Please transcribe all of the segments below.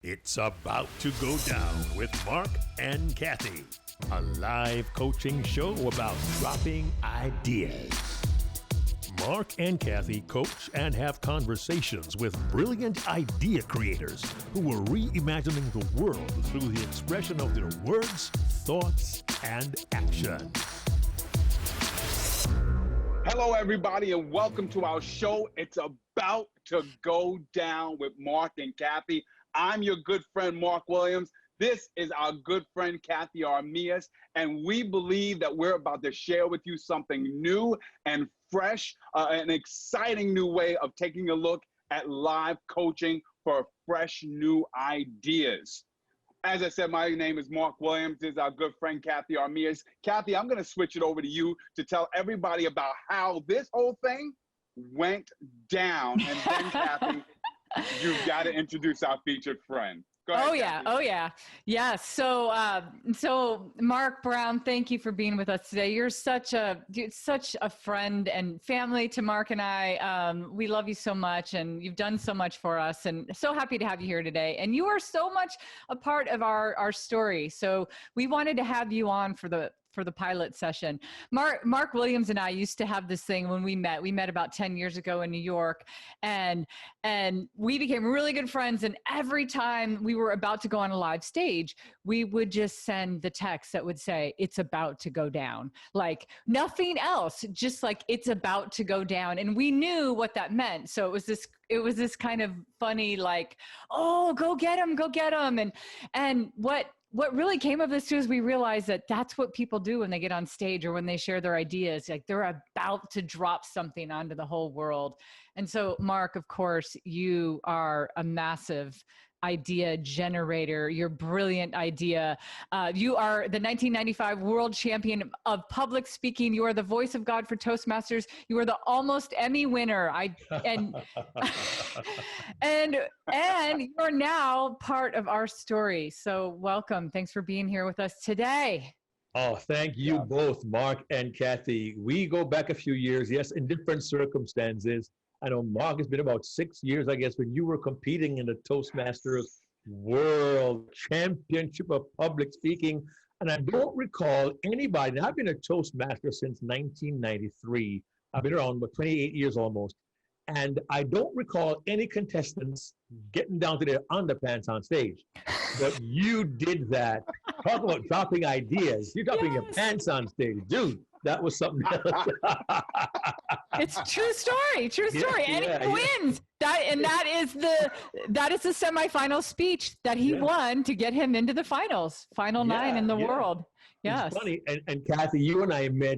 It's about to go down with Marc and Cathey, a live coaching show about dropping ideas. Marc and Cathey coach and have conversations with brilliant idea creators who are reimagining the world through the expression of their words, thoughts, and action. Hello, everybody, and welcome to our show. It's about to go down with Marc and Cathey. I'm your good friend, Marc Williams. This is our good friend, Cathey Armillas, and we believe that we're about to share with you something new and fresh, an exciting new way of taking a look at live coaching for fresh new ideas. As I said, my name is Marc Williams. This is our good friend, Cathey Armillas. Cathey, I'm going to switch it over to you to tell everybody about how this whole thing went down. And then, Cathey, you've got to introduce our featured friend. Go ahead, Cathey. Oh yeah. Yes. So Marc Brown, thank you for being with us today. You're such a friend and family to Marc and I. We love you so much, and you've done so much for us, and so happy to have you here today. And you are so much a part of our story. So we wanted to have you on for the pilot session. Marc Williams and I used to have this thing when we met about 10 years ago in New York, and we became really good friends. And every time we were about to go on a live stage, we would just send the text that would say, "It's about to go down." Like nothing else, just like it's about to go down. And we knew what that meant. So it was this kind of funny, like, "Oh, go get him. And what really came of this too is we realized that that's what people do when they get on stage or when they share their ideas. Like they're about to drop something onto the whole world. And so, Marc, of course, you are a massive idea generator. You're brilliant idea. You are the 1995 World Champion of Public Speaking. You are the voice of God for Toastmasters. You are the almost Emmy winner. And you're now part of our story. So welcome. Thanks for being here with us today. Oh, thank you both, Marc and Cathey. We go back a few years, yes, in different circumstances. I know, Marc, it's been about 6 years, I guess, when you were competing in the Toastmasters World Championship of Public Speaking. And I don't recall anybody, and I've been a Toastmaster since 1993. I've been around about 28 years almost. And I don't recall any contestants getting down to their underpants on stage. But you did that. Talk about dropping ideas. You're dropping your pants on stage. Dude, that was something else. It's true story. And he wins. That is the semifinal speech that he won to get him into the finals. Final 9 in the world. Yes. It's funny. And Cathey, you and I met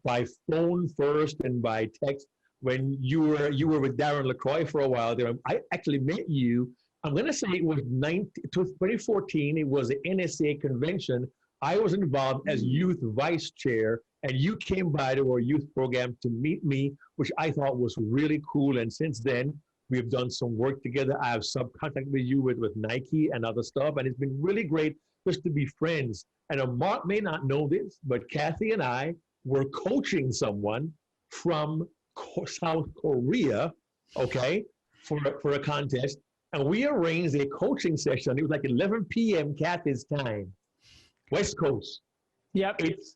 by phone first and by text when you were with Darren LaCroix for a while there. I actually met you. I'm going to say it was 2014. It was the NSA convention. I was involved as youth vice chair, and you came by to our youth program to meet me, which I thought was really cool. And since then, we've done some work together. I have subcontracted with you with Nike and other stuff, and it's been really great just to be friends. And Marc may not know this, but Cathey and I were coaching someone from South Korea, okay, for a contest. And we arranged a coaching session. It was like 11 p.m. Cathey's time, West Coast. Yep. It's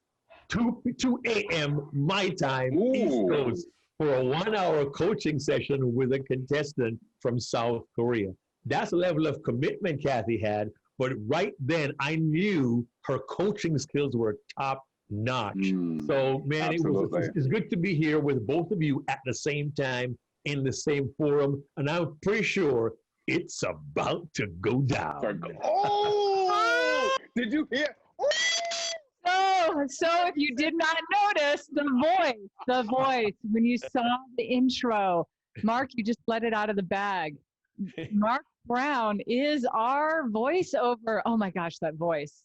2 a.m. my time, East Coast, for a 1-hour coaching session with a contestant from South Korea. That's the level of commitment Cathey had. But right then, I knew her coaching skills were top notch. So, man, it's good to be here with both of you at the same time in the same forum. And I'm pretty sure it's about to go down. Oh! Did you hear? So if you did not notice, the voice, when you saw the intro, Marc, you just let it out of the bag. Marc Brown is our voiceover. Oh my gosh, that voice.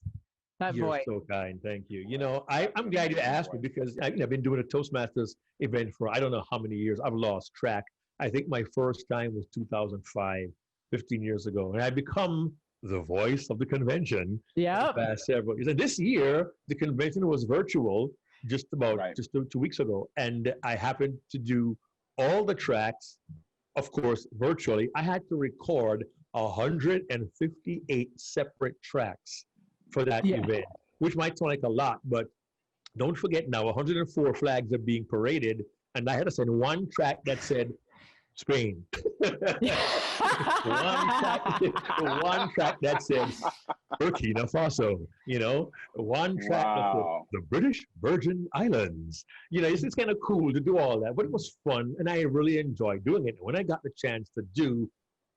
You're so kind. Thank you. You know, I'm glad you asked me because I've been doing a Toastmasters event for I don't know how many years. I've lost track. I think my first time was 2005, 15 years ago. And I've become the voice of the convention for the past several years. And this year, the convention was virtual just 2 weeks ago. And I happened to do all the tracks, of course, virtually. I had to record 158 separate tracks for that event, which might sound like a lot, but don't forget now 104 flags are being paraded, and I had to send one track that said Spain. one track that said Burkina Faso, one track that said the British Virgin Islands. It's kind of cool to do all that, but it was fun, and I really enjoyed doing it. And when I got the chance to do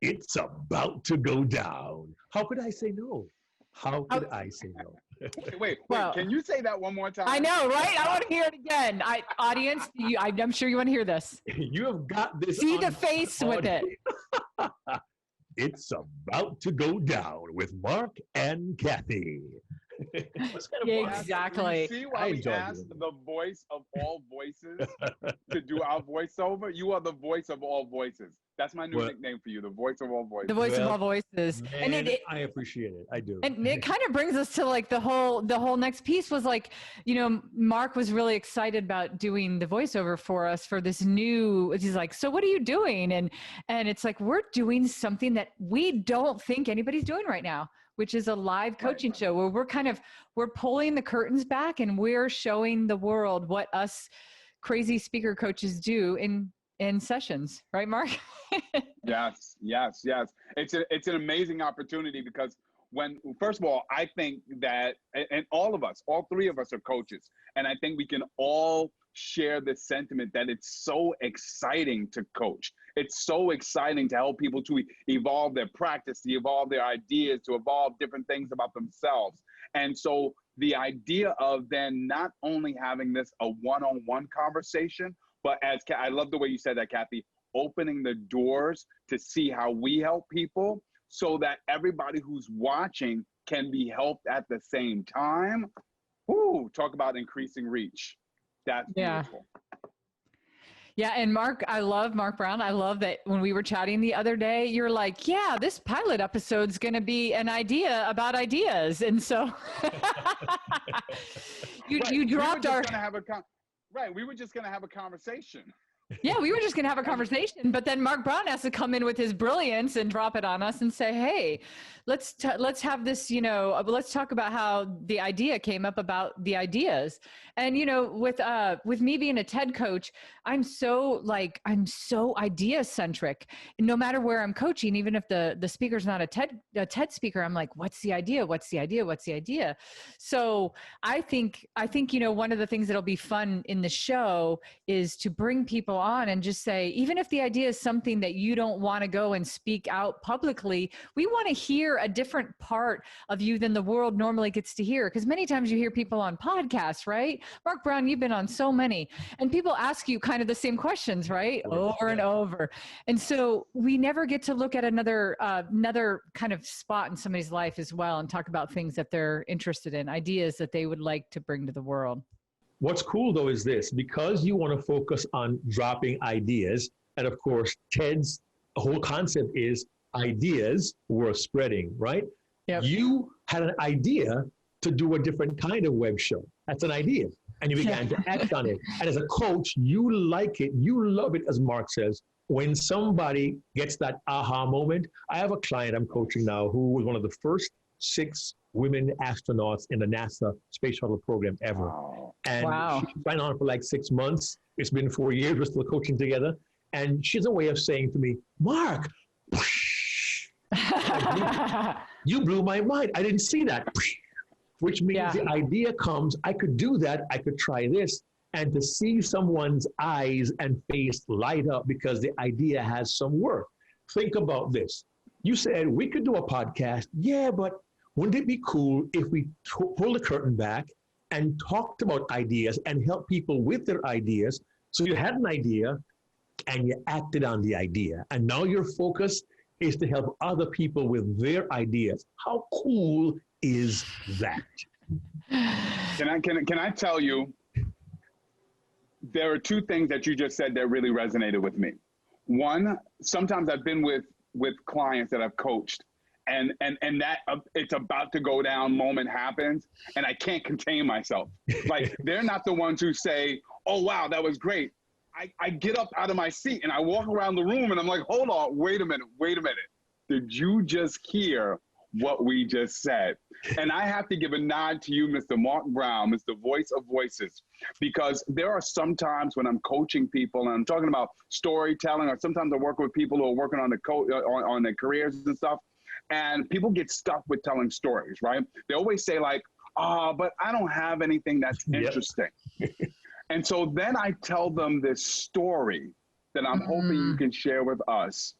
It's About to Go Down, how could I say no? How could I say no? Wait, can you say that one more time? I know, right? I want to hear it again. Audience, I'm sure you want to hear this. You have got this. See the face with it. It's About to Go Down with Marc and Cathey. Exactly. You see why we asked the voice of all voices to do our voiceover? You are the voice of all voices. That's my new nickname for you, the voice of all voices. The voice of all voices. Man, and I appreciate it. I do. And it kind of brings us to like the whole next piece was like, Marc was really excited about doing the voiceover for us for this new, he's like, so what are you doing? And it's like, we're doing something that we don't think anybody's doing right now, which is a live coaching show where we're pulling the curtains back and we're showing the world what us crazy speaker coaches do in sessions, right, Marc? Yes. It's an amazing opportunity because first of all, I think that, and all of us, all three of us are coaches, and I think we can all share the sentiment that it's so exciting to coach. It's so exciting to help people to evolve their practice, to evolve their ideas, to evolve different things about themselves. And so the idea of then not only having this a one-on-one conversation, but I love the way you said that, Cathey, opening the doors to see how we help people so that everybody who's watching can be helped at the same time. Ooh, talk about increasing reach. That's beautiful. Yeah, and Marc, I love Marc Brown. I love that when we were chatting the other day, you're like, yeah, this pilot episode's going to be an idea about ideas. And so you dropped our... Right, we were just going to have a conversation. Yeah, we were just going to have a conversation, but then Marc Brown has to come in with his brilliance and drop it on us and say, hey, let's have this, let's talk about how the idea came up about the ideas. And, with me being a TED coach, I'm so idea centric. No matter where I'm coaching, even if the speaker's not a TED speaker, I'm like, what's the idea? What's the idea? What's the idea? So I think, one of the things that'll be fun in the show is to bring people on and just say, even if the idea is something that you don't want to go and speak out publicly, we want to hear a different part of you than the world normally gets to hear. Because many times you hear people on podcasts, right? Marc Brown, you've been on so many, and people ask you kind of the same questions, right? Over and over. And so we never get to look at another kind of spot in somebody's life as well and talk about things that they're interested in, ideas that they would like to bring to the world. What's cool though is this, because you want to focus on dropping ideas, and of course, TED's whole concept is ideas worth spreading, right? Yep. You had an idea to do a different kind of web show. That's an idea. And you began to act on it. And as a coach, you like it, you love it, as Marc says, when somebody gets that aha moment. I have a client I'm coaching now who was one of the first 6 women astronauts in the NASA space shuttle program ever. Wow. And she's been on for like 6 months. It's been 4 years. We're still coaching together. And she's a way of saying to me, Marc, you blew my mind. I didn't see that. Which means the idea comes, I could do that. I could try this. And to see someone's eyes and face light up because the idea has some worth. Think about this. You said we could do a podcast. Yeah, but wouldn't it be cool if we pull the curtain back and talked about ideas and help people with their ideas? So you had an idea and you acted on the idea. And now your focus is to help other people with their ideas. How cool is that? Can I tell you, there are 2 things that you just said that really resonated with me. One, sometimes I've been with clients that I've coached, and that it's about to go down moment happens, and I can't contain myself. Like, they're not the ones who say, oh, wow, that was great. I get up out of my seat and I walk around the room and I'm like, hold on, wait a minute. did you just hear what we just said? And I have to give a nod to you, Mr. Marc Brown, Mr. Voice of Voices, because there are some times when I'm coaching people and I'm talking about storytelling, or sometimes I work with people who are working on on their careers and stuff, and people get stuck with telling stories, right? They always say like, but I don't have anything that's interesting. And so then I tell them this story that I'm hoping you can share with us.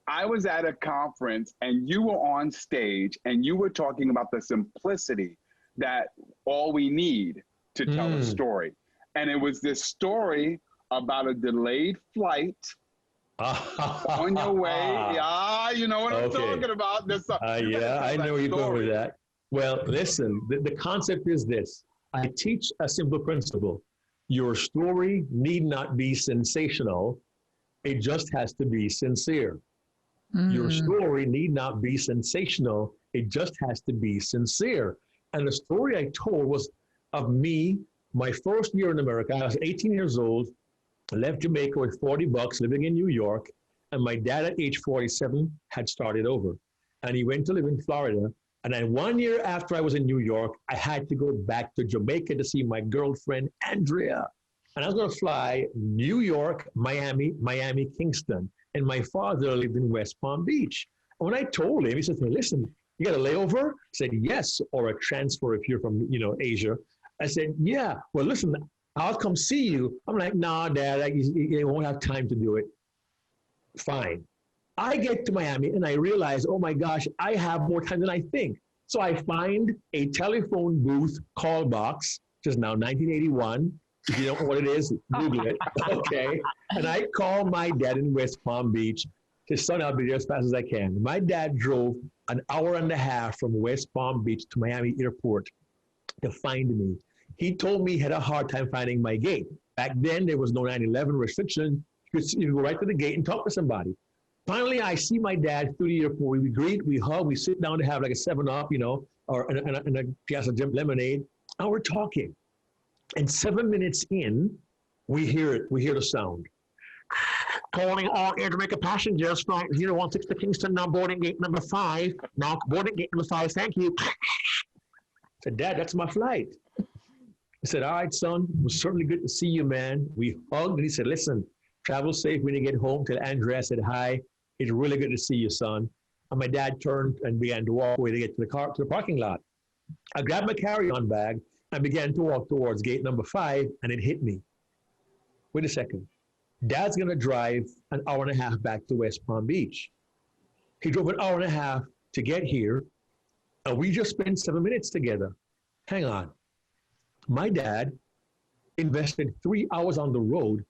I was at a conference and you were on stage and you were talking about the simplicity that all we need to tell a story. And it was this story about a delayed flight on your way. You know what I'm talking about. Yeah, I know where you're going with that. Well, listen, the concept is this. I teach a simple principle. Your story need not be sensational. It just has to be sincere. Your story need not be sensational. It just has to be sincere. And the story I told was of me, my first year in America. I was 18 years old, left Jamaica with $40, living in New York. And my dad at age 47 had started over. And he went to live in Florida. And then 1 year after I was in New York, I had to go back to Jamaica to see my girlfriend, Andrea. And I was going to fly New York, Miami, Kingston. And my father lived in West Palm Beach. And when I told him, he said to me, listen, you got a layover? I said, yes, or a transfer if you're from, Asia. I said, yeah, well, listen, I'll come see you. I'm like, nah, Dad, you won't have time to do it. Fine. I get to Miami and I realize, oh my gosh, I have more time than I think. So I find a telephone booth call box, which is now 1981. If you don't know what it is, Google it. Okay. And I call my dad in West Palm Beach. His son, I'll be there as fast as I can. My dad drove an hour and a half from West Palm Beach to Miami Airport to find me. He told me he had a hard time finding my gate. Back then, there was no 9/11 restriction. You could go right to the gate and talk to somebody. Finally, I see my dad through the airport. We greet, we hug, we sit down to have like a 7-Up, or a glass of lemonade, and we're talking. And 7 minutes in, we hear it. We hear the sound. Calling all Air Jamaica passengers, flight 016 to Kingston, now boarding gate number 5. Now boarding gate number 5, thank you. I said, Dad, that's my flight. I said, all right, son, it was certainly good to see you, man. We hugged, and he said, listen, travel safe when you get home. Tell Andrea I said hi. It's really good to see you, son. And my dad turned and began to walk away to get to the parking lot. I grabbed my carry-on bag and began to walk towards gate number 5, and it hit me. Wait a second. Dad's going to drive an hour and a half back to West Palm Beach. He drove an hour and a half to get here, and we just spent 7 minutes together. Hang on. My dad invested 3 hours on the road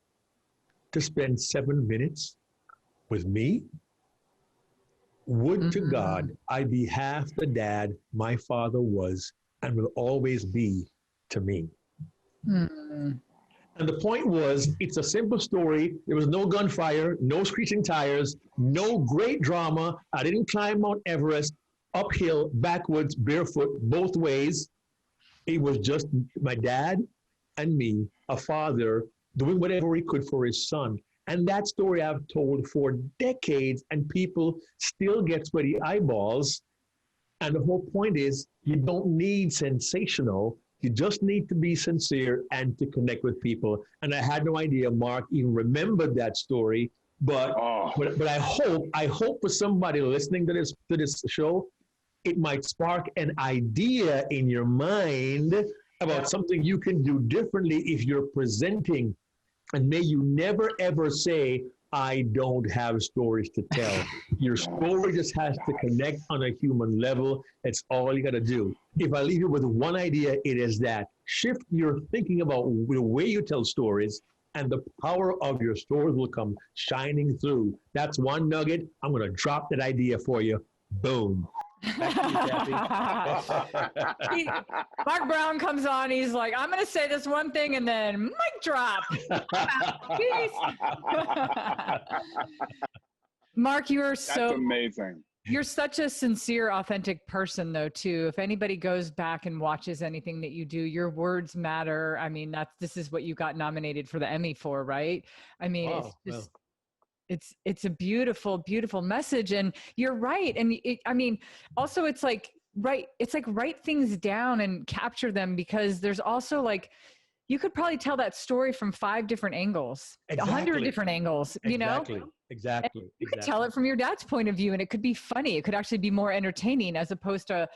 to spend 7 minutes with me. Would to God I be half the dad my father was and will always be to me. And the point was, it's a simple story. There was no gunfire, no screeching tires, no great drama. I didn't climb Mount Everest, uphill, backwards, barefoot, both ways. It was just my dad and me, a father, doing whatever he could for his son. And that story I've told for decades, and people still get sweaty eyeballs. And the whole point is, you don't need sensational. You just need to be sincere and to connect with people. And I had no idea Marc even remembered that story. But I hope for somebody listening to this show, it might spark an idea in your mind about something you can do differently if you're presenting. And may you never, ever say, I don't have stories to tell. Your story just has to connect on a human level. That's all you got to do. If I leave you with one idea, it is that shift your thinking about the way you tell stories, and the power of your stories will come shining through. That's one nugget. I'm going to drop that idea for you. Boom. Back to you, Cathey. Marc Brown comes on. He's like, I'm going to say this one thing, and then mic drop. Peace. Marc, you are That's amazing. You're such a sincere, authentic person, though, too. If anybody goes back and watches anything that you do, your words matter. I mean, this is what you got nominated for the Emmy for, right? I mean, it's a beautiful, beautiful message. And you're right. And also it's like, write things down and capture them, because there's also like, you could probably tell that story from 5 different angles, 100 different angles, you know? Exactly. You could tell it from your dad's point of view, and it could be funny. It could actually be more entertaining, as opposed to,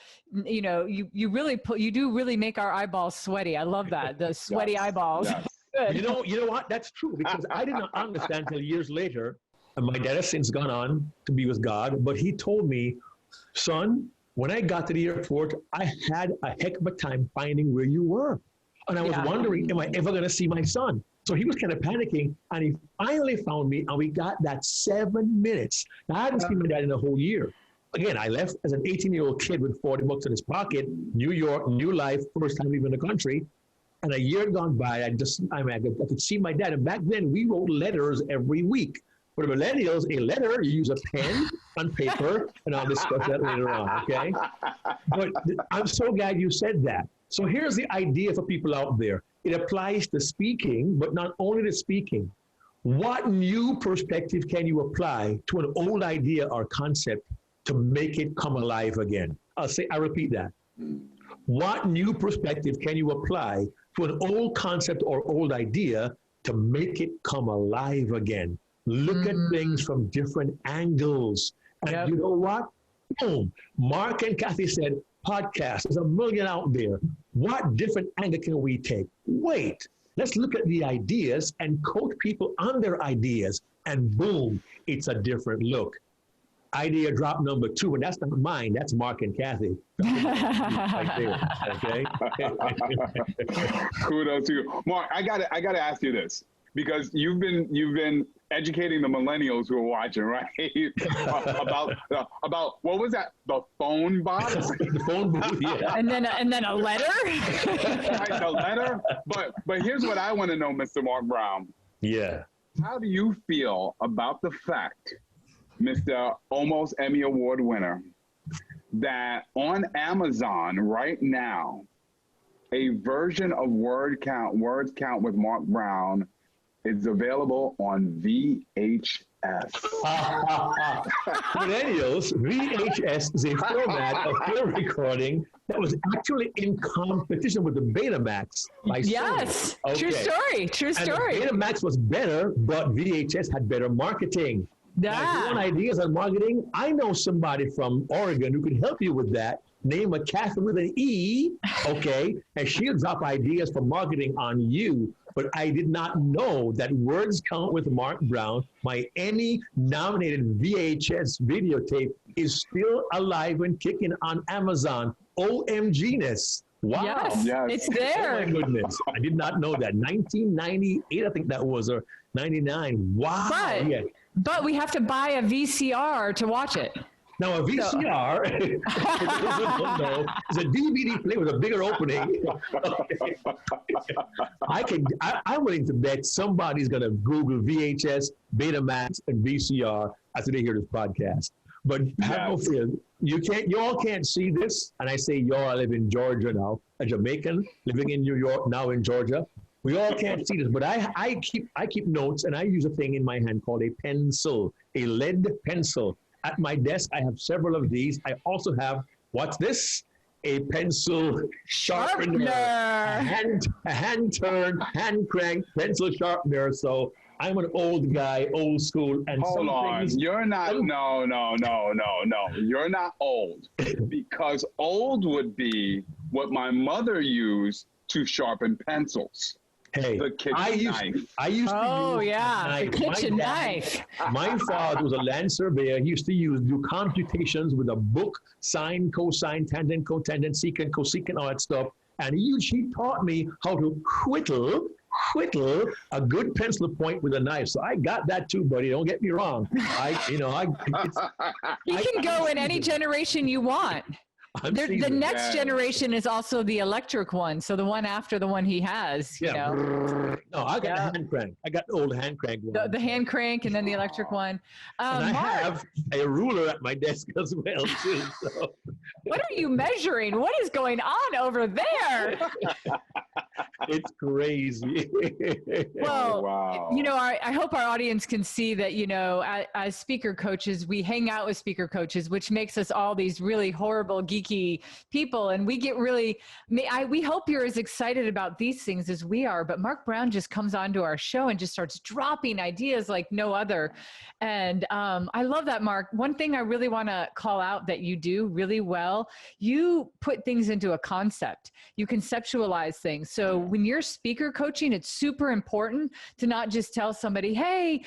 you know, you do really make our eyeballs sweaty. I love that. The sweaty eyeballs. Yes. Good. You know what? That's true, because I did not understand until years later. And my dad has since gone on to be with God, but he told me, son, when I got to the airport, I had a heck of a time finding where you were. And I was wondering, am I ever going to see my son? So he was kind of panicking, and he finally found me, and we got that 7 minutes. Now, I hadn't seen my dad in a whole year. Again, I left as an 18-year-old kid with 40 bucks in his pocket, New York, new life, first time leaving the country. And a year had gone by, I could see my dad. And back then, we wrote letters every week. For the millennials, a letter, you use a pen on paper, and I'll discuss that later on, okay? But I'm so glad you said that. So here's the idea for people out there. It applies to speaking, but not only to speaking. What new perspective can you apply to an old idea or concept to make it come alive again? I repeat that. What new perspective can you apply to an old concept or old idea to make it come alive again? Look at things from different angles. And you know what? Boom. Marc and Cathey said, podcast, there's a million out there. What different angle can we take? Wait, let's look at the ideas and coach people on their ideas. And boom, it's a different look. Idea drop number 2, and that's not mine, that's Marc and Cathey. Right there, okay? Kudos to you. Marc, I gotta ask you this, because you've been educating the millennials who are watching, right? about what was that? The phone box? The phone booth, yeah. And then a letter? Right, the letter. But here's what I want to know, Mr. Marc Brown. Yeah. How do you feel about the fact, Mr. Almost Emmy Award winner, that on Amazon right now, a version of Words Count with Marc Brown is available on VHS? Millennials, VHS is a format of film recording that was actually in competition with the Betamax. Yes, okay. True story. And the Betamax was better, but VHS had better marketing. Now, if you want ideas on marketing, I know somebody from Oregon who could help you with that. Name a Cathey with an E, okay? And she'll drop ideas for marketing on you. But I did not know that Words Count with Marc Brown, my Emmy-nominated VHS videotape, is still alive and kicking on Amazon. OMG-ness. Wow. Yes, it's there. Oh, my goodness. I did not know that. 1998, I think that was, or 99. Wow. But we have to buy a VCR to watch it. Now, a VCR, is a DVD player with a bigger opening. I'm willing to bet somebody's going to Google VHS, Betamax, and VCR after they hear this podcast. But have no fear. You all can't see this. And I say y'all, I live in Georgia now, a Jamaican living in New York, now in Georgia. We all can't see this, but I keep notes, and I use a thing in my hand called a pencil, a lead pencil. At my desk, I have several of these. I also have, what's this? A pencil sharpener. A hand-turned, hand-cranked pencil sharpener. So I'm an old guy, old school. And hold on, you're not, no. You're not old. Because old would be what my mother used to sharpen pencils. Hey, I used to use the kitchen knife. My father was a land surveyor. He used to do computations with a book, sine, cosine, tangent, cotangent, secant, cosecant, all that stuff. And he taught me how to whittle a good pencil point with a knife. So I got that too, buddy. Don't get me wrong. You can go in any generation you want. The next generation is also the electric one, so the one after the one he has. You know? No, I got a hand crank. I got the old hand crank one. The hand crank and then the electric one. And I have a ruler at my desk as well, too. So. What are you measuring? What is going on over there? It's crazy. Well, Oh, wow. you know, I hope our audience can see that, you know, as speaker coaches, we hang out with speaker coaches, which makes us all these really horrible, geeky people. And we get really, we hope you're as excited about these things as we are. But Marc Brown just comes onto our show and just starts dropping ideas like no other. And I love that, Marc. One thing I really want to call out that you do really well, you put things into a concept. You conceptualize things. So when you're speaker coaching, it's super important to not just tell somebody, hey,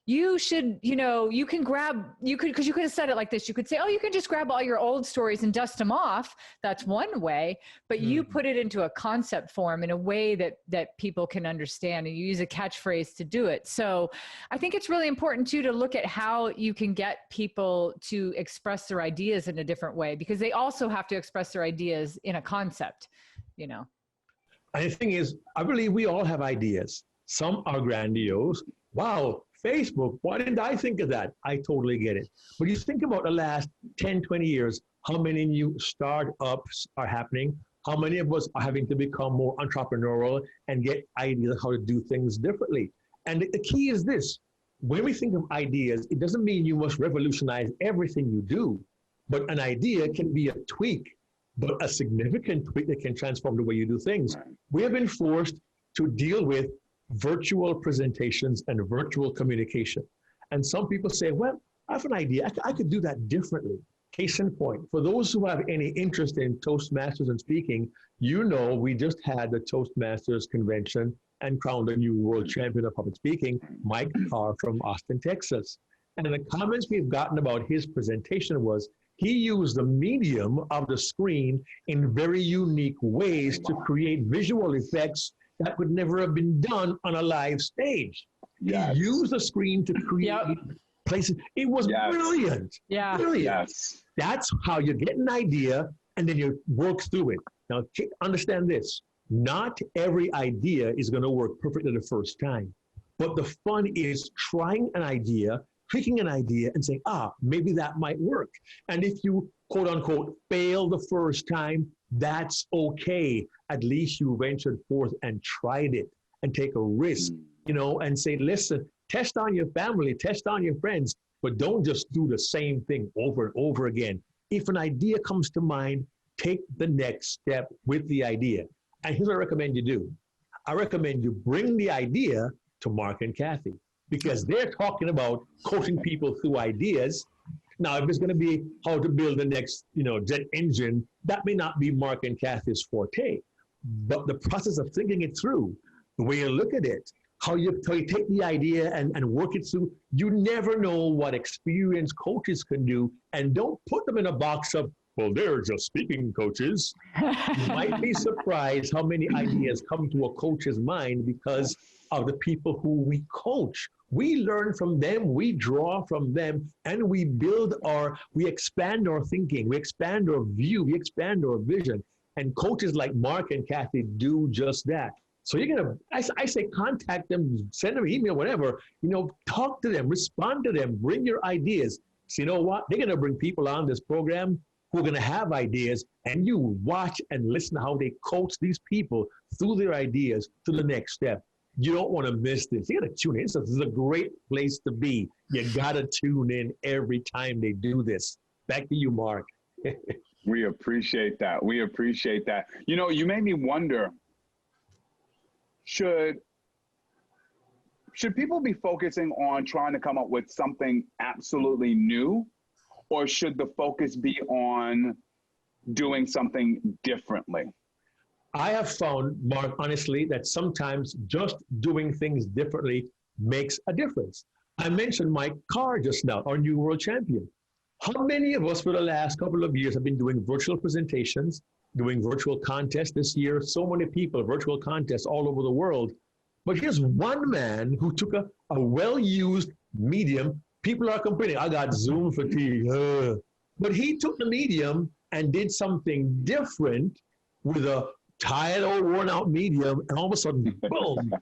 you should, you know, you can grab, because you could have said it like this. You could say, oh, you can just grab all your old stories and dust them off. That's one way, but you put it into a concept form in a way that people can understand, and you use a catchphrase to do it. So I think it's really important too, to look at how you can get people to express their ideas in a different way, because they also have to express their ideas in a concept, you know. And the thing is, I believe we all have ideas. Some are grandiose. Wow, Facebook, why didn't I think of that? I totally get it. But you think about the last 10, 20 years, how many new startups are happening? How many of us are having to become more entrepreneurial and get ideas how to do things differently? And the key is this. When we think of ideas, it doesn't mean you must revolutionize everything you do, but an idea can be a tweak, but a significant tweak that can transform the way you do things. Right. We have been forced to deal with virtual presentations and virtual communication. And some people say, well, I have an idea. I could do that differently. Case in point, for those who have any interest in Toastmasters and speaking, you know, we just had the Toastmasters convention and crowned a new world champion of public speaking, Mike Carr from Austin, Texas. And the comments we've gotten about his presentation was, he used the medium of the screen in very unique ways to create visual effects that could never have been done on a live stage. Yes. He used the screen to create places. It was brilliant. Yeah. Brilliant. Yes. That's how you get an idea and then you work through it. Now, understand this. Not every idea is going to work perfectly the first time. But the fun is trying an idea, picking an idea and saying, maybe that might work. And if you, quote unquote, fail the first time, that's okay. At least you ventured forth and tried it and take a risk, you know, and say, listen, test on your family, test on your friends, but don't just do the same thing over and over again. If an idea comes to mind, take the next step with the idea. And here's what I recommend you do. I recommend you bring the idea to Marc and Cathey, because they're talking about coaching people through ideas. Now, if it's going to be how to build the next, you know, jet engine, that may not be Marc and Cathey's forte. But the process of thinking it through, the way you look at it, how you take the idea and work it through, you never know what experienced coaches can do. And don't put them in a box of, well, they're just speaking coaches. You might be surprised how many ideas come to a coach's mind because of the people who we coach. We learn from them, we draw from them, and we expand our thinking, we expand our view, we expand our vision. And coaches like Marc and Cathey do just that. So you're gonna, I say contact them, send them an email, whatever, you know, talk to them, respond to them, bring your ideas. So you know what? They're gonna bring people on this program who are gonna have ideas, and you watch and listen to how they coach these people through their ideas to the next step. You don't want to miss this. You got to tune in. This is a great place to be. You got to tune in every time they do this. Back to you, Marc. We appreciate that. We appreciate that. You know, you made me wonder, should people be focusing on trying to come up with something absolutely new, or should the focus be on doing something differently? I have found, Marc, honestly, that sometimes just doing things differently makes a difference. I mentioned Mike Carr just now, our new world champion. How many of us for the last couple of years have been doing virtual presentations, doing virtual contests this year? So many people, virtual contests all over the world. But here's one man who took a well-used medium. People are complaining, I got Zoom fatigue. But he took the medium and did something different with a tired or worn out medium, and all of a sudden, boom,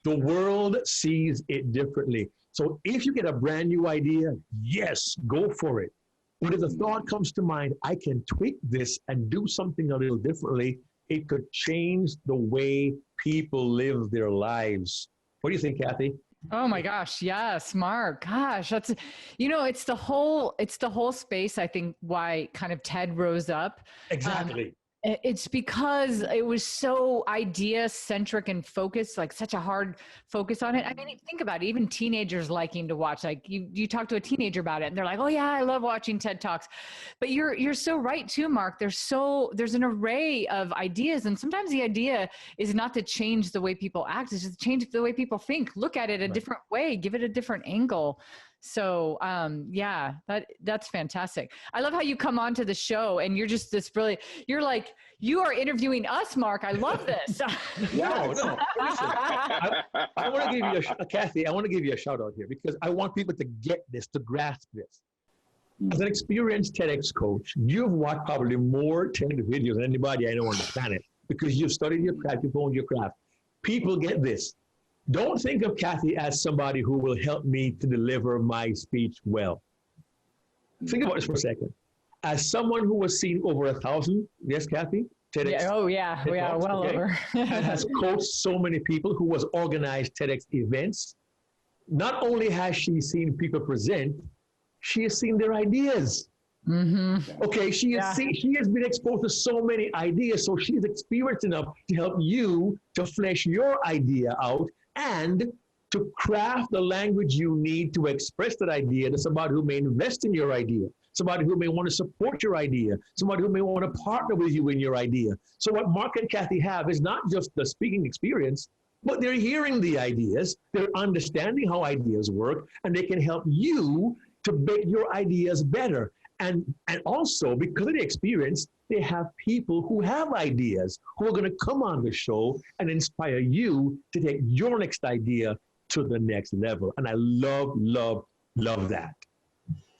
the world sees it differently. So if you get a brand new idea, yes, go for it. But if the thought comes to mind, I can tweak this and do something a little differently, it could change the way people live their lives. What do you think, Cathey? Oh my gosh, yes, Mark. Gosh, that's, it's the whole space, I think, why kind of TED rose up. Exactly. It's because it was so idea centric and focused, like such a hard focus on it. I mean, think about it, even teenagers liking to watch, like you talk to a teenager about it and they're like, oh yeah, I love watching TED Talks. But you're so right too, Mark. There's an array of ideas. And sometimes the idea is not to change the way people act, it's just to change the way people think, look at it a different way, give it a different angle. So, yeah, that's fantastic. I love how you come onto the show and you're just you're like, you are interviewing us, Mark. I love this. No. Listen, I want to give you Cathey, I want to give you a shout out here because I want people to get this, to grasp this. As an experienced TEDx coach, you've watched probably more TED videos than anybody I know on the planet because you've studied your craft, you've honed your craft. People get this. Don't think of Cathey as somebody who will help me to deliver my speech well. Think about this for a second. As someone who has seen over 1,000, yes, Cathey? TEDx, yeah, oh yeah, TED yeah, Talks, well okay? over. And has coached so many people, who has organized TEDx events. Not only has she seen people present, she has seen their ideas. Mm-hmm. Okay, she has been exposed to so many ideas, so she's experienced enough to help you to flesh your idea out and to craft the language you need to express that idea to somebody who may invest in your idea, somebody who may want to support your idea, somebody who may want to partner with you in your idea. So what Marc and Cathey have is not just the speaking experience, but they're hearing the ideas, they're understanding how ideas work, and they can help you to make your ideas better. And also, because of the experience, they have people who have ideas who are going to come on the show and inspire you to take your next idea to the next level. And I love, love, love that.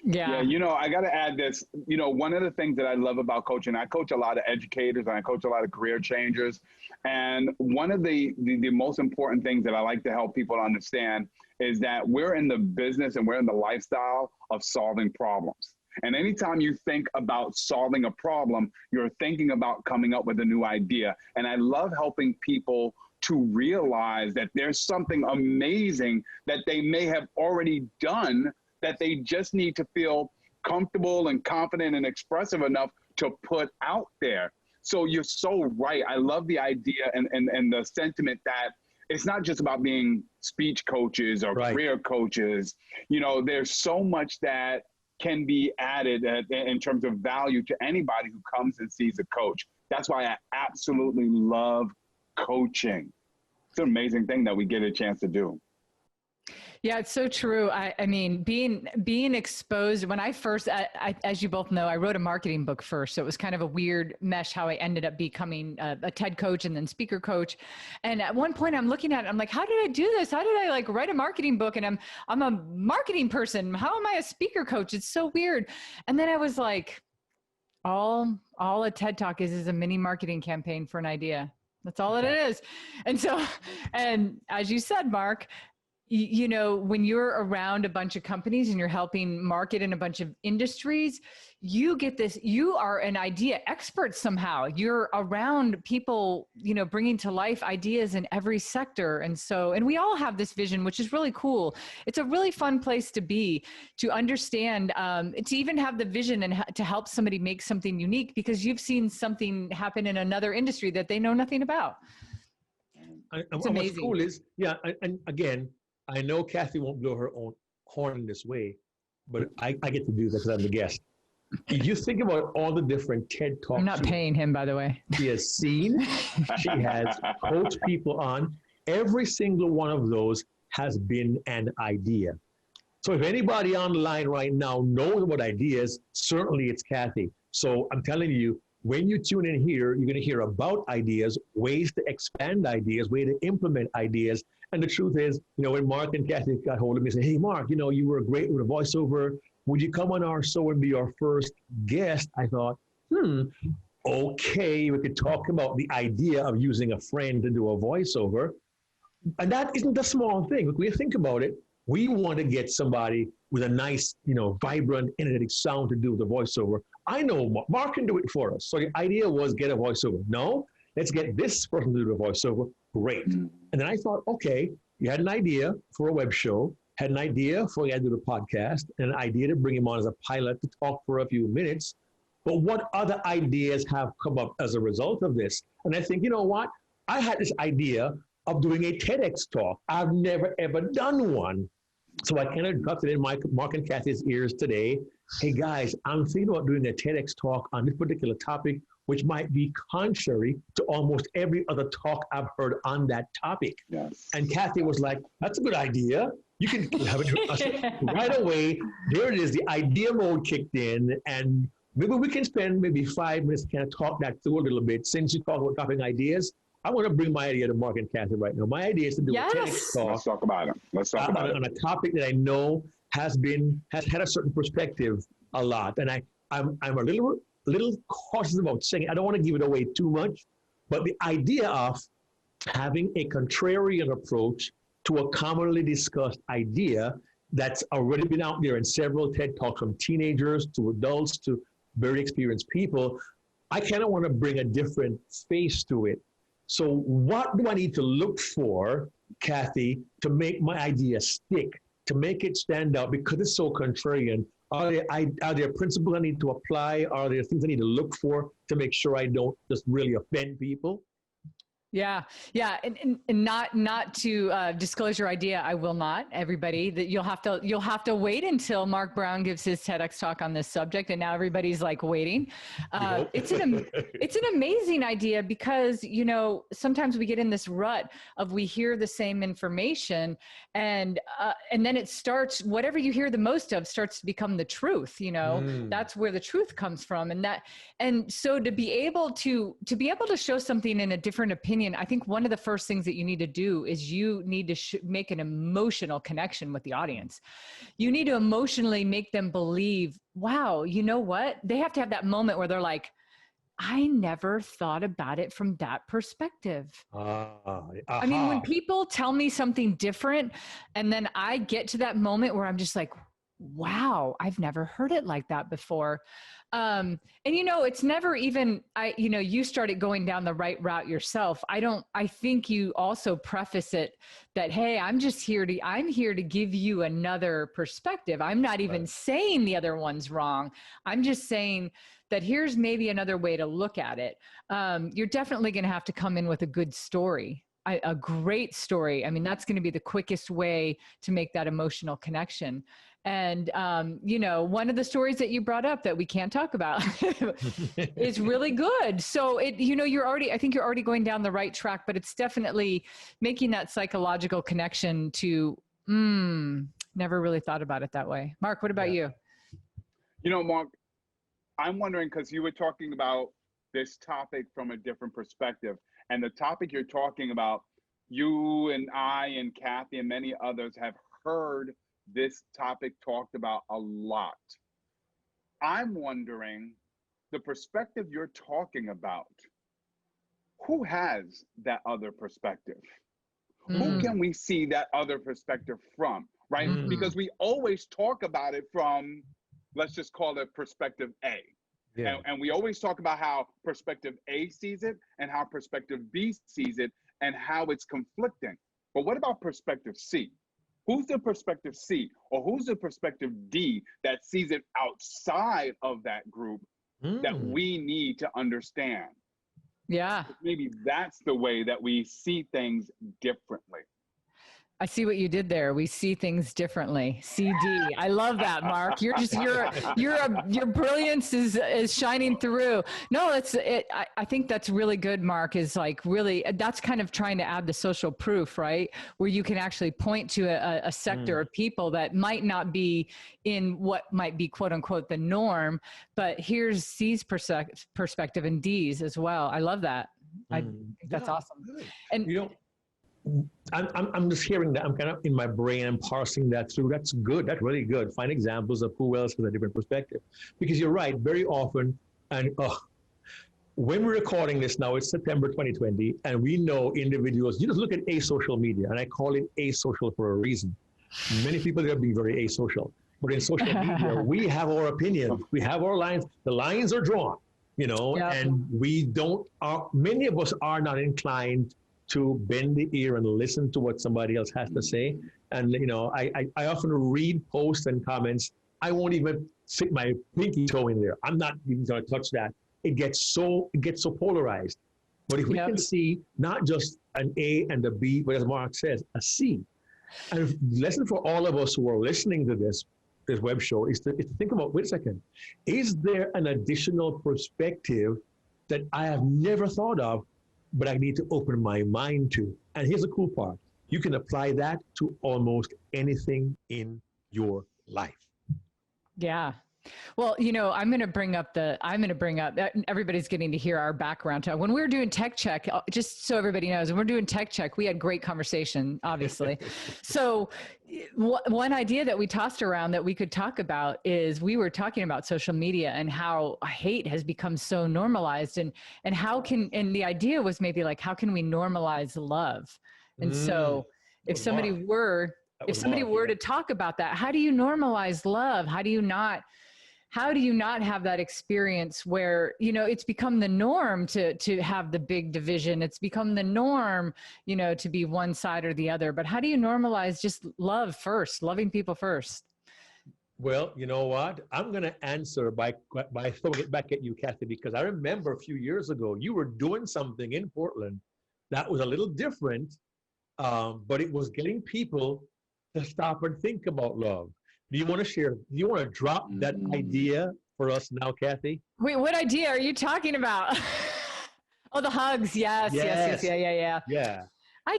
Yeah. Yeah, I got to add this. One of the things that I love about coaching, I coach a lot of educators and I coach a lot of career changers. And one of the most important things that I like to help people understand is that we're in the business and we're in the lifestyle of solving problems. And anytime you think about solving a problem, you're thinking about coming up with a new idea. And I love helping people to realize that there's something amazing that they may have already done that they just need to feel comfortable and confident and expressive enough to put out there. So you're so right. I love the idea and the sentiment that it's not just about being speech coaches or career coaches. There's so much that can be added in terms of value to anybody who comes and sees a coach. That's why I absolutely love coaching. It's an amazing thing that we get a chance to do. Yeah, it's so true. I mean, being exposed, when I first, as you both know, I wrote a marketing book first. So it was kind of a weird mesh how I ended up becoming a TED coach and then speaker coach. And at one point I'm looking at it, I'm like, how did I do this? How did I write a marketing book? And I'm a marketing person. How am I a speaker coach? It's so weird. And then I was like, all a TED Talk is a mini marketing campaign for an idea. That's all it is. And so, and as you said, Mark, when you're around a bunch of companies and you're helping market in a bunch of industries, you get this, you are an idea expert somehow. You're around people, bringing to life ideas in every sector. And we all have this vision, which is really cool. It's a really fun place to be, to understand, to even have the vision and to help somebody make something unique because you've seen something happen in another industry that they know nothing about. It's amazing. What's cool is, and again, I know Cathey won't blow her own horn in this way, but I get to do that because I'm the guest. If you think about all the different TED Talks. I'm not paying him, by the way. She has seen, she has coached people on. Every single one of those has been an idea. So if anybody online right now knows about ideas, certainly it's Cathey. So I'm telling you, when you tune in here, you're going to hear about ideas, ways to expand ideas, ways to implement ideas. And the truth is, when Marc and Cathey got hold of me and said, hey, Marc, you were great with a voiceover. Would you come on our show and be our first guest? I thought, okay, we could talk about the idea of using a friend to do a voiceover. And that isn't a small thing. When you think about it, we want to get somebody with a nice, vibrant, energetic sound to do the voiceover. I know Marc can do it for us. So the idea was get a voiceover. No, let's get this person to do the voiceover. Great. And then I thought, okay, you had an idea for a web show, had an idea for you to do the podcast, and an idea to bring him on as a pilot to talk for a few minutes. But what other ideas have come up as a result of this? And I think, you know what? I had this idea of doing a TEDx talk. I've never, ever done one. So I kind of dropped it in Marc and Cathey's ears today. Hey, guys, I'm thinking about doing a TEDx talk on this particular topic, which might be contrary to almost every other talk I've heard on that topic. Yes. And Cathey was like, that's a good idea. You can have it right away. There it is. The idea mode kicked in. And maybe we can spend maybe 5 minutes to kind of talk that through a little bit. Since you talk about topping ideas, I want to bring my idea to Marc and Cathey right now. My idea is to do a TEDx talk. Let's talk about it. Let's talk about it. On a topic that I know has had a certain perspective a lot. And I'm a little cautious about saying it. I don't want to give it away too much, but the idea of having a contrarian approach to a commonly discussed idea that's already been out there in several TED Talks, from teenagers to adults to very experienced people, I kind of want to bring a different face to it. So what do I need to look for, Cathey, to make my idea stick, to make it stand out because it's so contrarian? Are there principles I need to apply? Are there things I need to look for to make sure I don't just really offend people? Yeah. And not to disclose your idea. I will not, everybody, that you'll have to wait until Marc Brown gives his TEDx talk on this subject. And now everybody's like waiting. It's an amazing idea because, you know, sometimes we get in this rut of, we hear the same information and then it starts, whatever you hear the most of starts to become the truth, you know, that's where the truth comes from. And so to be able to show something in a different opinion, I think one of the first things that you need to do is you need to make an emotional connection with the audience. You need to emotionally make them believe, wow, you know what? They have to have that moment where they're like, I never thought about it from that perspective. I mean, when people tell me something different and then I get to that moment where I'm just like, wow, I've never heard it like that before. And you know, it's never even, you started going down the right route yourself. I think you also preface it that, hey, I'm here to give you another perspective. I'm not even saying the other one's wrong. I'm just saying that here's maybe another way to look at it. You're definitely going to have to come in with a good story. A great story. I mean, that's going to be the quickest way to make that emotional connection. And, one of the stories that you brought up that we can't talk about is really good. So I think you're already going down the right track, but it's definitely making that psychological connection to, never really thought about it that way. Marc, what about you? You know, Marc, I'm wondering, because you were talking about this topic from a different perspective, and the topic you're talking about, you and I and Cathey and many others have heard this topic talked about a lot. I'm wondering, the perspective you're talking about, who has that other perspective? Who can we see that other perspective from, right? Because we always talk about it from, let's just call it perspective A. Yeah. And we always talk about how perspective A sees it and how perspective B sees it and how it's conflicting. But what about perspective C? Who's the perspective C, or who's the perspective D that sees it outside of that group that we need to understand? Yeah. Maybe that's the way that we see things differently. I see what you did there. We see things differently. CD. I love that, Marc. Your brilliance is shining through. No, I think that's really good, Marc, is like really, that's kind of trying to add the social proof, right? Where you can actually point to a sector of people that might not be in what might be quote unquote the norm, but here's C's perspective and D's as well. I love that. I think that's awesome. And I'm just hearing that. I'm kind of in my brain, I'm parsing that through. That's good. That's really good. Find examples of who else has a different perspective. Because you're right, very often, and when we're recording this now, it's September 2020, and we know individuals, you just look at asocial media, and I call it asocial for a reason. Many people are being very asocial. But in social media, we have our opinions. We have our lines. The lines are drawn, and we don't, many of us are not inclined to bend the ear and listen to what somebody else has to say. And, I often read posts and comments. I won't even stick my pinky toe in there. I'm not even going to touch that. It gets so polarized. But if we can see not just an A and a B, but as Marc says, a C. And the lesson for all of us who are listening to this web show is to think about, wait a second, is there an additional perspective that I have never thought of, but I need to open my mind to? And here's the cool part. You can apply that to almost anything in your life. Yeah. Well, I'm going to bring up, everybody's getting to hear our background. When we were doing Tech Check, just so everybody knows, when we're doing Tech Check, we had great conversation, obviously. So one idea that we tossed around that we could talk about is we were talking about social media and how hate has become so normalized, and the idea was maybe like, how can we normalize love? And so if somebody were to talk about that, how do you normalize love? How do you not have that experience where, it's become the norm to have the big division. It's become the norm, to be one side or the other. But how do you normalize just love first, loving people first? Well, you know what? I'm going to answer by throwing it back at you, Cathey, because I remember a few years ago, you were doing something in Portland that was a little different, but it was getting people to stop and think about love. Do you want to share? Do you want to drop that idea for us now, Cathey? Wait, what idea are you talking about? Oh, the hugs. Yes. Yeah. I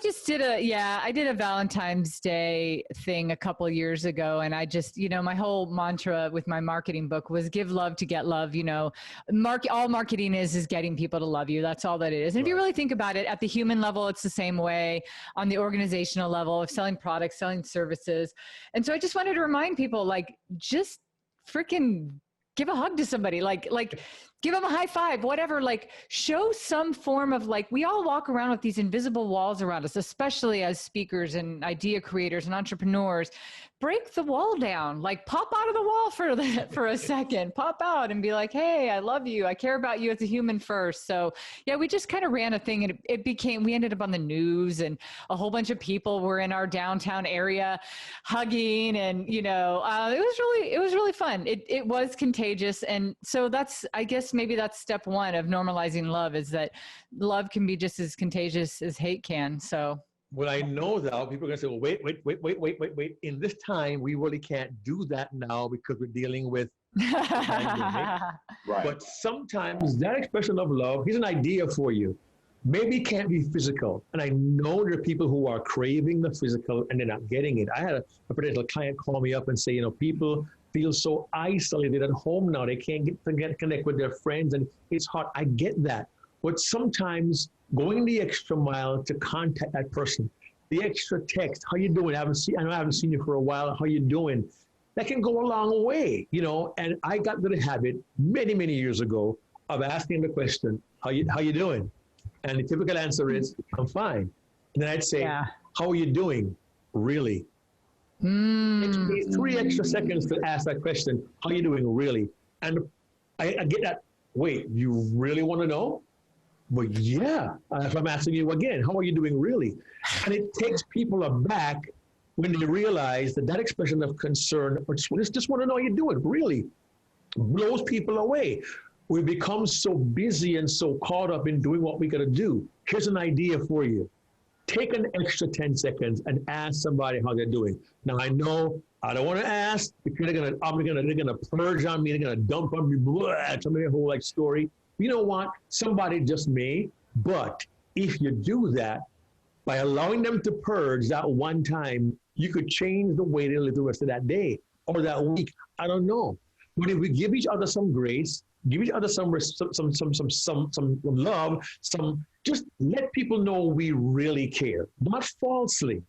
did a Valentine's Day thing a couple of years ago. And I just, my whole mantra with my marketing book was give love to get love. All marketing is getting people to love you. That's all that it is. And if you really think about it at the human level, it's the same way on the organizational level of selling products, selling services. And so I just wanted to remind people, like, just freaking give a hug to somebody, like give them a high five, whatever, like show some form of, like, we all walk around with these invisible walls around us, especially as speakers and idea creators and entrepreneurs. Break the wall down, like pop out of the wall for a second, pop out and be like, hey, I love you. I care about you as a human first. So yeah, we just kind of ran a thing, and we ended up on the news, and a whole bunch of people were in our downtown area hugging, and it was really fun. It was contagious. And so I guess maybe that's step one of normalizing love, is that love can be just as contagious as hate can. So. Well, I know that people are going to say, well, wait. In this time, we really can't do that now because we're dealing with pandemic. Right. But sometimes that expression of love, here's an idea for you. Maybe it can't be physical. And I know there are people who are craving the physical and they're not getting it. I had a particular client call me up and say, people feel so isolated at home now. They can't connect with their friends, and it's hard. I get that. But sometimes going the extra mile to contact that person, the extra text, how you doing? I know I haven't seen you for a while. How you doing? That can go a long way, And I got to the habit many, many years ago of asking the question, how you doing? And the typical answer is, I'm fine. And then I'd say, How are you doing? Really? It takes me 3 extra seconds to ask that question. How are you doing? Really? And I get that. Wait, you really want to know? Well, yeah. If I'm asking you again, how are you doing really? And it takes people aback when they realize that expression of concern, or just want to know how you're doing, really blows people away. We become so busy and so caught up in doing what we got to do. Here's an idea for you. Take an extra 10 seconds and ask somebody how they're doing. Now, I know I don't want to ask because they're gonna purge on me, they're gonna dump on me, tell me a whole story. You know what? Somebody just may, but if you do that, by allowing them to purge that one time, you could change the way they live the rest of that day or that week. I don't know. But if we give each other some grace, give each other some love, just let people know we really care, not falsely.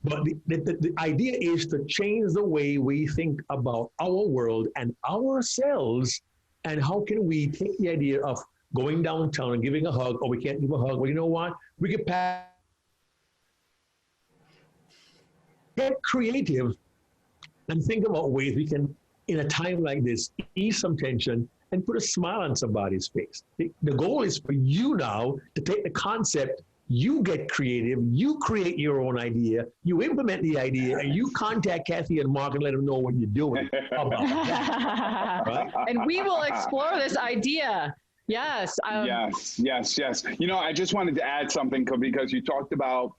But the idea is to change the way we think about our world and ourselves. And how can we take the idea of going downtown and giving a hug, or we can't give a hug? Well, you know what? We could get creative and think about ways we can, in a time like this, ease some tension and put a smile on somebody's face. The goal is for you now to take the concept you get creative, you create your own idea, you implement the idea, and you contact Cathey and Marc and let them know what you're doing. How about that? Right? And we will explore this idea. Yes. Yes. You know, I just wanted to add something because you talked about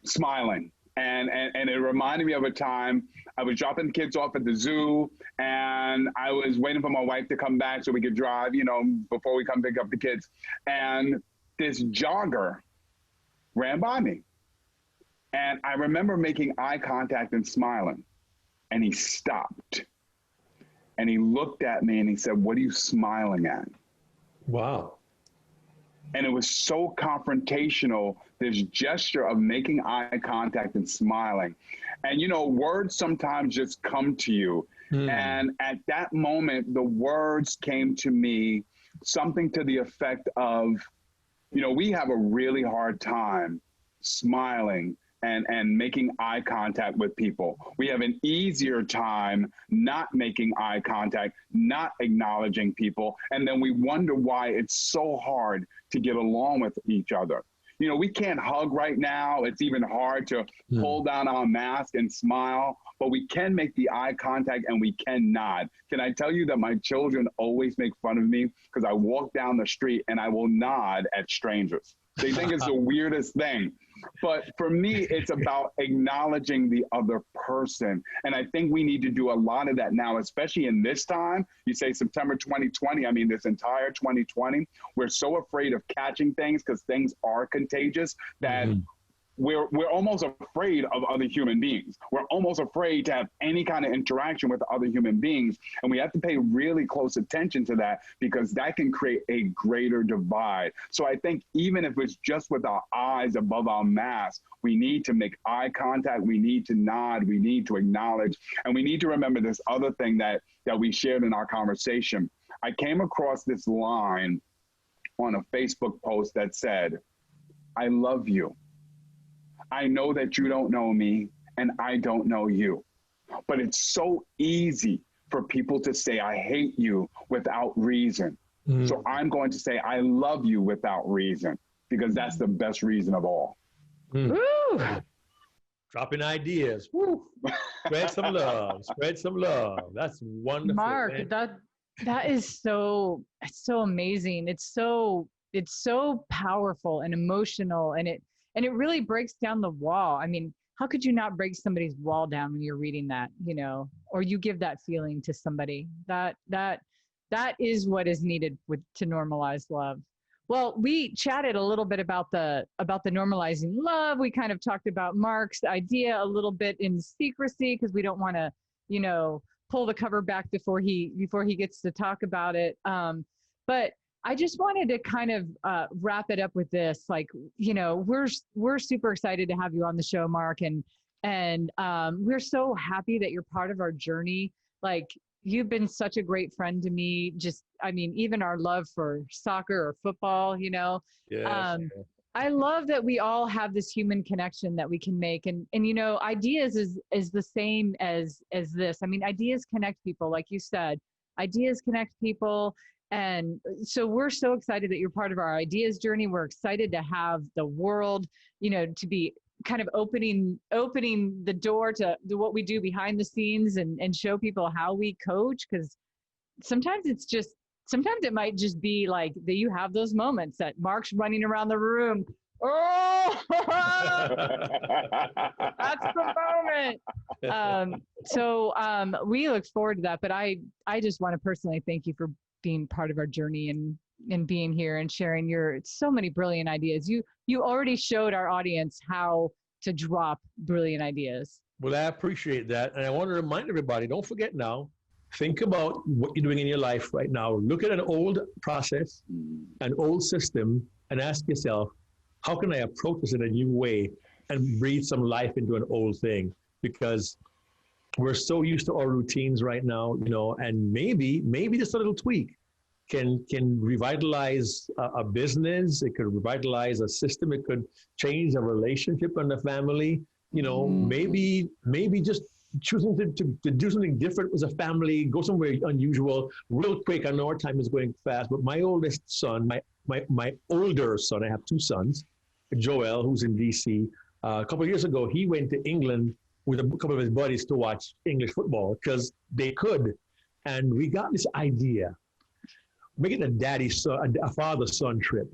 smiling. And it reminded me of a time I was dropping the kids off at the zoo, and I was waiting for my wife to come back so we could drive, you know, before we come pick up the kids. And this jogger ran by me. And I remember making eye contact and smiling. And he stopped. And he looked at me and he said, "What are you smiling at?" Wow. And it was so confrontational, this gesture of making eye contact and smiling. And, you know, words sometimes just come to you. And at that moment, the words came to me, something to the effect of, you know, we have a really hard time smiling and making eye contact with people. We have an easier time not making eye contact, not acknowledging people. And then we wonder why it's so hard to get along with each other. You know, we can't hug right now. It's even hard to pull down our mask and smile, but we can make the eye contact and we can nod. Can I tell you that my children always make fun of me because I walk down the street and I will nod at strangers. They think it's the weirdest thing. But for me, it's about acknowledging the other person. And I think we need to do a lot of that now, especially in this time. You say September 2020, I mean, this entire 2020, we're so afraid of catching things because things are contagious that we're almost afraid of other human beings. We're almost afraid to have any kind of interaction with other human beings. And we have to pay really close attention to that because that can create a greater divide. So I think even if it's just with our eyes above our mask, we need to make eye contact, we need to nod, we need to acknowledge, and we need to remember this other thing that we shared in our conversation. I came across this line on a Facebook post that said, "I love you. I know that you don't know me and I don't know you." But it's so easy for people to say, "I hate you" without reason. So I'm going to say, "I love you" without reason, because that's the best reason of all. Woo! Dropping ideas. Woo. Spread some love. Spread some love. That's wonderful. Marc, man. that is it's so amazing. It's so powerful and emotional, and it really breaks down the wall. I mean, how could you not break somebody's wall down when you're reading that, you know, or you give that feeling to somebody? That is what is needed to normalize love. Well, we chatted a little bit about the normalizing love. We kind of talked about Marc's idea a little bit in secrecy because we don't want to, you know, pull the cover back before he gets to talk about it. But I just wanted to kind of wrap it up with this. Like, you know, we're super excited to have you on the show, Marc, and we're so happy that you're part of our journey. Like, you've been such a great friend to me. Just, I mean, even our love for soccer or football, you know. Yes. I love that we all have this human connection that we can make, and you know, ideas is the same as this. I mean, ideas connect people, like you said. Ideas connect people. And so we're so excited that you're part of our ideas journey. We're excited to have the world, you know, to be kind of opening the door to what we do behind the scenes and show people how we coach. Because sometimes it might just be like that you have those moments that Marc's running around the room. Oh, that's the moment. So we look forward to that. But I just want to personally thank you for being part of our journey and being here and sharing so many brilliant ideas. You already showed our audience how to drop brilliant ideas. Well, I appreciate that. And I want to remind everybody, don't forget now, think about what you're doing in your life right now. Look at an old process, an old system, and ask yourself, how can I approach this in a new way and breathe some life into an old thing? Because we're so used to our routines right now, you know, and maybe just a little tweak can revitalize a business. It could revitalize a system. It could change a relationship in the family. You know, maybe just choosing to do something different as a family, go somewhere unusual. Real quick, I know our time is going fast, but my oldest son, my older son, I have two sons, Joel, who's in DC, a couple of years ago, he went to England with a couple of his buddies to watch English football because they could. And we got this idea, make it a father-son trip.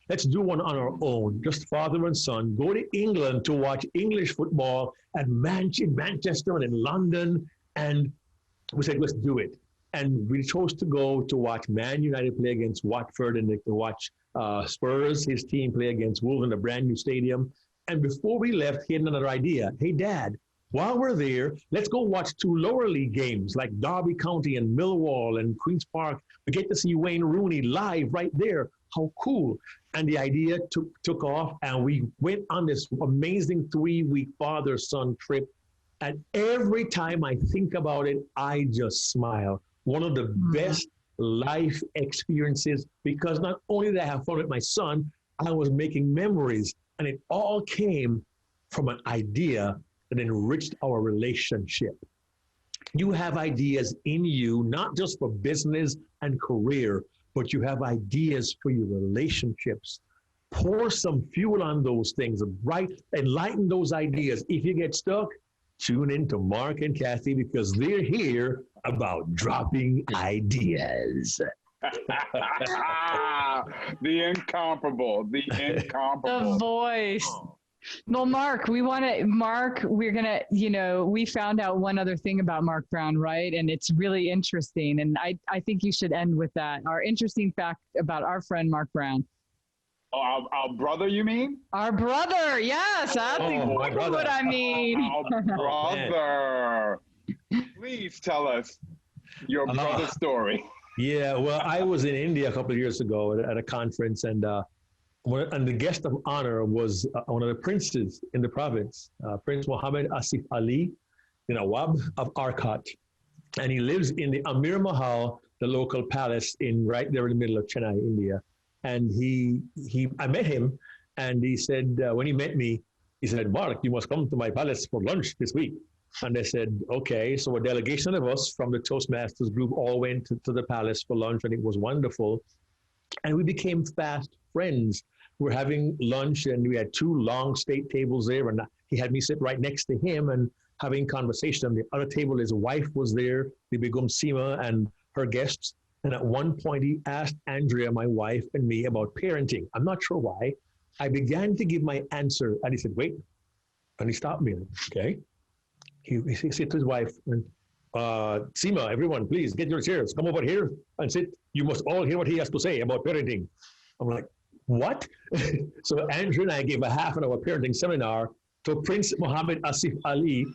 Let's do one on our own, just father and son. Go to England to watch English football at Manchester and in London. And we said, let's do it. And we chose to go to watch Man United play against Watford and to watch Spurs, his team, play against Wolves in a brand new stadium. And before we left, he had another idea. Hey, Dad, while we're there, let's go watch 2 lower league games like Derby County and Millwall and Queen's Park. We get to see Wayne Rooney live right there. How cool. And the idea took off, and we went on this amazing 3-week father-son trip. And every time I think about it, I just smile. One of the best life experiences, because not only did I have fun with my son, I was making memories. And it all came from an idea that enriched our relationship. You have ideas in you, not just for business and career, but you have ideas for your relationships. Pour some fuel on those things, right? Enlighten those ideas. If you get stuck, tune in to Marc and Cathey because they're here about dropping ideas. The incomparable. The voice. Well, Marc, we're going to, we found out one other thing about Marc Brown, right? And it's really interesting. And I think you should end with that. Our interesting fact about our friend, Marc Brown. Oh, our brother, you mean? Our brother, yes. That's exactly what I mean. Our brother. Please tell us your brother's story. Yeah, well, I was in India a couple of years ago at a conference, and the guest of honor was one of the princes in the province, Prince Muhammad Asif Ali, Nawab of Arcot. And he lives in the Amir Mahal, the local palace right there in the middle of Chennai, India. And I met him, and he said, when he met me, he said, Marc, you must come to my palace for lunch this week. And I said, okay. So a delegation of us from the Toastmasters group all went to the palace for lunch, and it was wonderful. And we became fast friends. We're having lunch, and we had 2 long state tables there, and he had me sit right next to him and having conversation. The other table, his wife was there, the Begum Seema, and her guests. And at one point, he asked Andrea, my wife, and me about parenting. I'm not sure why. I began to give my answer, and he said, wait. And he stopped me. Okay. He said to his wife, and Seema, everyone, please get your chairs. Come over here and sit. You must all hear what he has to say about parenting. I'm like, what? So Andrea and I gave a half an hour parenting seminar to Prince Muhammad Asif Ali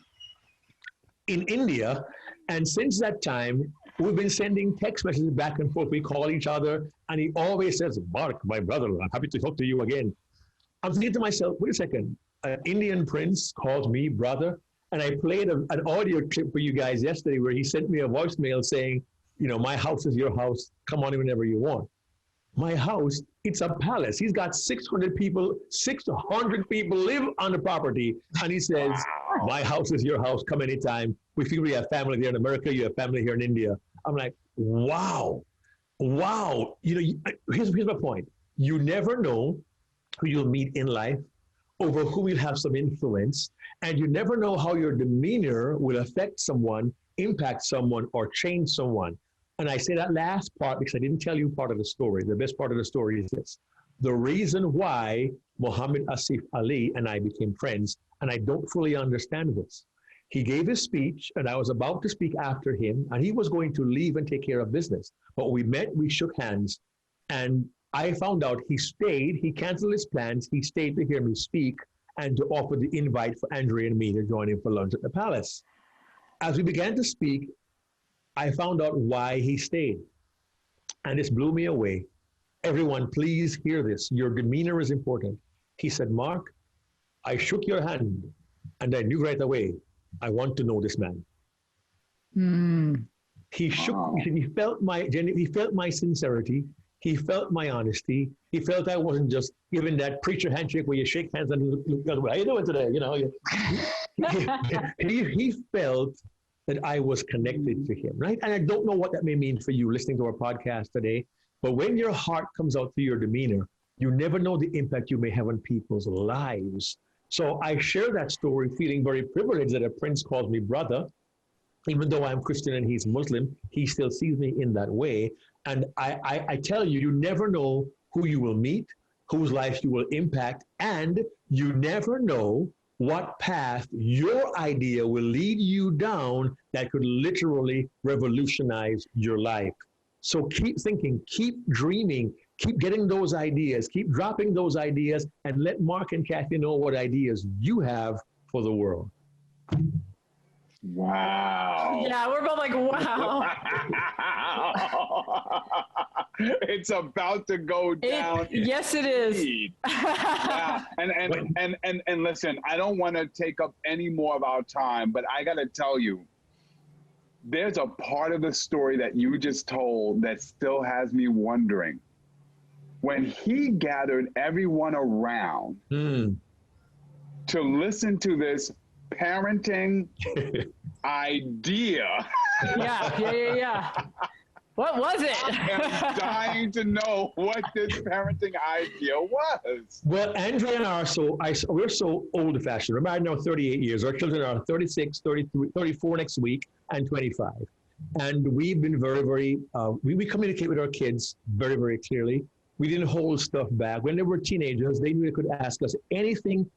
in India. And since that time, we've been sending text messages back and forth. We call each other, and he always says, Marc, my brother, I'm happy to talk to you again. I'm thinking to myself, wait a second, an Indian prince calls me brother, and I played an audio clip for you guys yesterday where he sent me a voicemail saying, my house is your house, come on in whenever you want. My house, it's a palace. He's got 600 people live on the property, and he says, wow. My house is your house, come anytime. We figure we have family there in America, you have family here in India. I'm like, wow. Here's my point. You never know who you'll meet in life, over who will have some influence, and you never know how your demeanor will affect someone, impact someone, or change someone. And I say that last part because I didn't tell you part of the story. The best part of the story is this. The reason why Muhammad Asif Ali and I became friends, and I don't fully understand this. He gave his speech, and I was about to speak after him, and he was going to leave and take care of business. But we met, we shook hands, and I found out he stayed, he canceled his plans, he stayed to hear me speak and to offer the invite for Andrea and me to join him for lunch at the palace. As we began to speak, I found out why he stayed. And this blew me away. Everyone, please hear this. Your demeanor is important. He said, Marc, I shook your hand and I knew right away, I want to know this man. He shook, he felt my sincerity. He felt my honesty. He felt I wasn't just giving that preacher handshake where you shake hands and look, how you doing today? He felt that I was connected to him, right? And I don't know what that may mean for you listening to our podcast today, but when your heart comes out through your demeanor, You never know the impact you may have on people's lives. So I share that story feeling very privileged that a prince calls me brother. Even though I'm Christian and he's Muslim, he still sees me in that way. And I tell you, you never know who you will meet, whose lives you will impact, and you never know what path your idea will lead you down that could literally revolutionize your life. So keep thinking, keep dreaming, keep getting those ideas, keep dropping those ideas, and let Marc and Cathey know what ideas you have for the world. Wow. Yeah, we're both like, wow. It's about to go down. Yes, it is. Yeah. And listen, I don't want to take up any more of our time, but I got to tell you, there's a part of the story that you just told that still has me wondering. When he gathered everyone around to listen to this parenting idea. Yeah. What was it? I am dying to know what this parenting idea was. Well, Andrea and I we're so old-fashioned. We're married now 38 years. Our children are 36, 33, 34 next week, and 25. And we've been very, very, we communicate with our kids very, very clearly. We didn't hold stuff back. When they were teenagers, they knew they could ask us anything.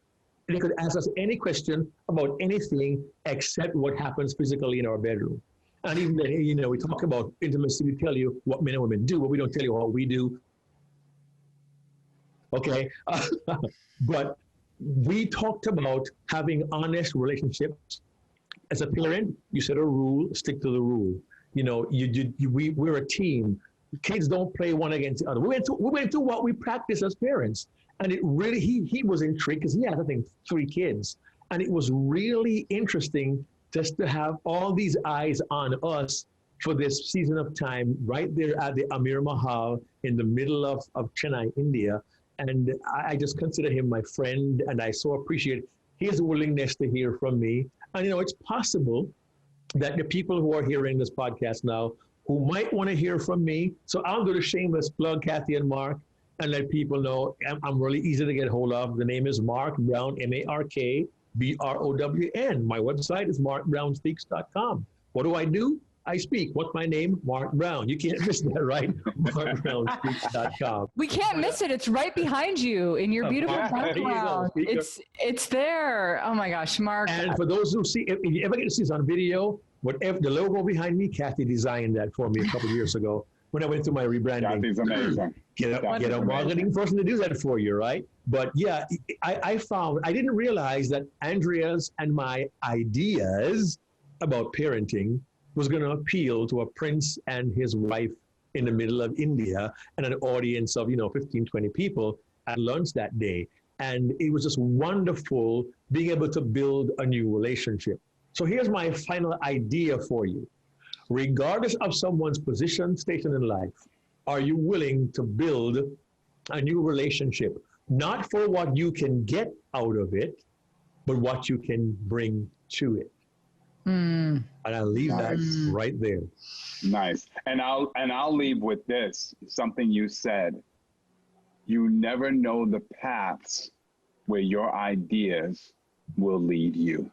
They could ask us any question about anything except what happens physically in our bedroom. And even then, we talk about intimacy. We tell you what men and women do, but we don't tell you what we do. Okay? But we talked about having honest relationships. As a parent, you set a rule, stick to the rule. We're a team. Kids don't play one against the other. We went through what we practice as parents. And it really, he was intrigued because he had, I think, 3 kids. And it was really interesting just to have all these eyes on us for this season of time right there at the Amir Mahal in the middle of Chennai, India. And I just consider him my friend, and I so appreciate his willingness to hear from me. And, it's possible that the people who are hearing this podcast now who might want to hear from me, so I'll do the shameless plug, Cathey and Marc, and let people know I'm really easy to get hold of. The name is Marc Brown, MarkBrown. My website is marcbrownspeaks.com. What do? I speak. What's my name? Marc Brown. You can't miss that, right? marcbrownspeaks.com. We can't miss it. It's right behind you in your beautiful background. It's there. Oh my gosh, Marc. And for those who see, if you ever get to see this on video, whatever the logo behind me, Cathey designed that for me a couple of years ago when I went through my rebranding. Cathey's amazing. Get a marketing person to do that for you, right? But yeah, I found, I didn't realize that Andrea's and my ideas about parenting was going to appeal to a prince and his wife in the middle of India and an audience of, 15, 20 people at lunch that day. And it was just wonderful being able to build a new relationship. So here's my final idea for you. Regardless of someone's position, station in life, are you willing to build a new relationship? Not for what you can get out of it, but what you can bring to it. And I'll leave that right there. Nice. And I'll leave with this, something you said. You never know the paths where your ideas will lead you.